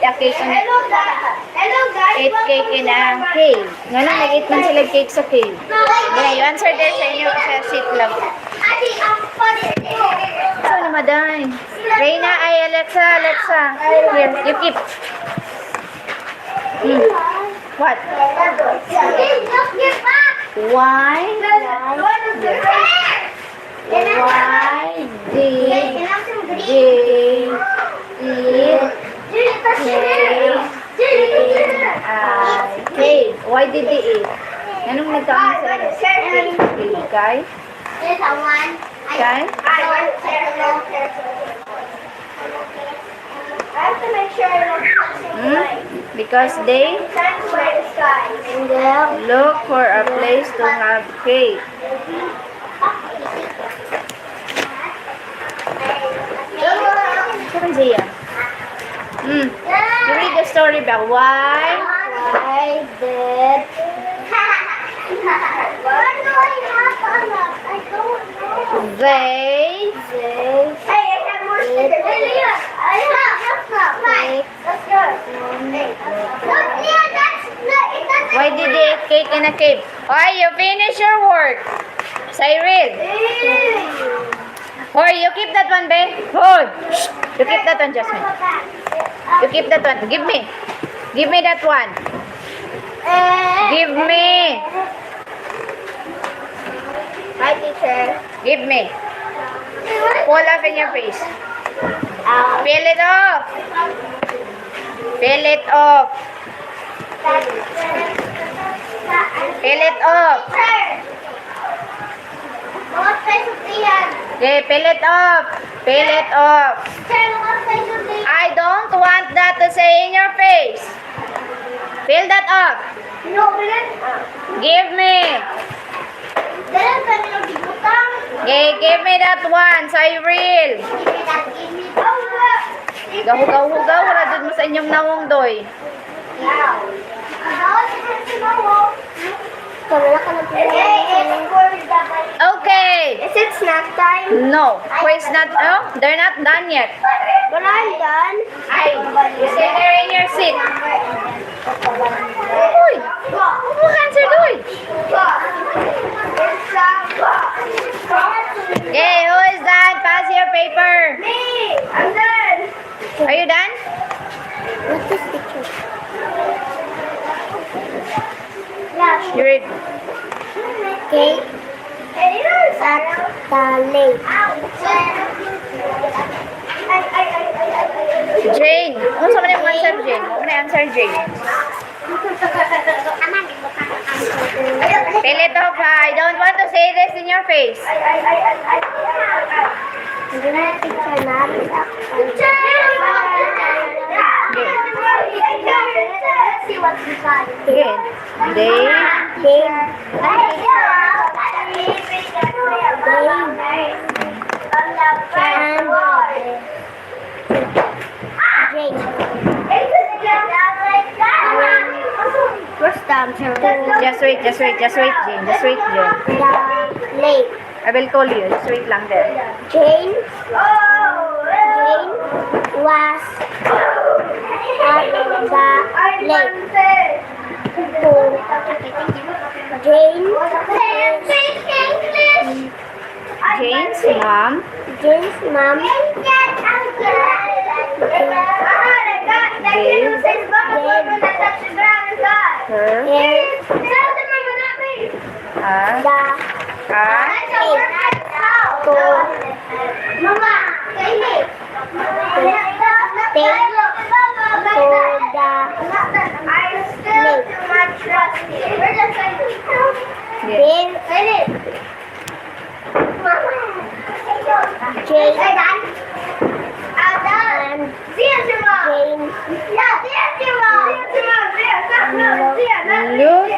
a cake on Hello guys. eat cake in a cave. Nga nang nag-eat man sila cake sa cave. Then, you answer there sa inyo sa seat lang. So, ni Maday. Reina, ay Alexa. Here, you keep. What? Why did they eat cake? Why did they eat? Anong nagkaon sa cake? Kay? Kay? I have to make sure I don't touch it. Because they Sanctuary the sky. look for a place to have cake. Sabi siya. You read the story about why did what do I have on that? I don't know. they Hey, I have more stickers. Hey, Leah, I have. Right. Let's go. Look, Leah, that's it doesn't why did they eat cake in a cave? Why you finish your work? Cyril. Or you keep that one, babe. Hold. You keep that one, Jasmine. You keep that one. Give me. Give me that one. Give me. Hi, teacher. Give me. Pull up in your face. Peel it off. Peel it off. Peel it off. Okay, peel it off. Peel it off. I don't want that to say in your face. Peel that off. Give me. Okay, give me that one, Cyril. Gahugaw-hugaw, radod mo sa inyong nawong doy. Okay. Is it snack time? No, quiz not. Oh, they're not done yet. But I'm done. You stay there in your seat. Uy, ano answer doy? Okay, who is done? Pass your paper. Me! I'm done! Are you done? What's this picture? Yeah. You read. Cake at the lake. Jane. Ano sa mga answer, Jane? Ano na answer, Jane? Fill it up, ha? I don't want to say this in your face. Hindi na picture namin. Let's see what's inside. Again. They First time, just wait, Jane. Just wait, Jane. the lake. I will call you. Just wait lang there. Jane was at the lake. Jane's mom Look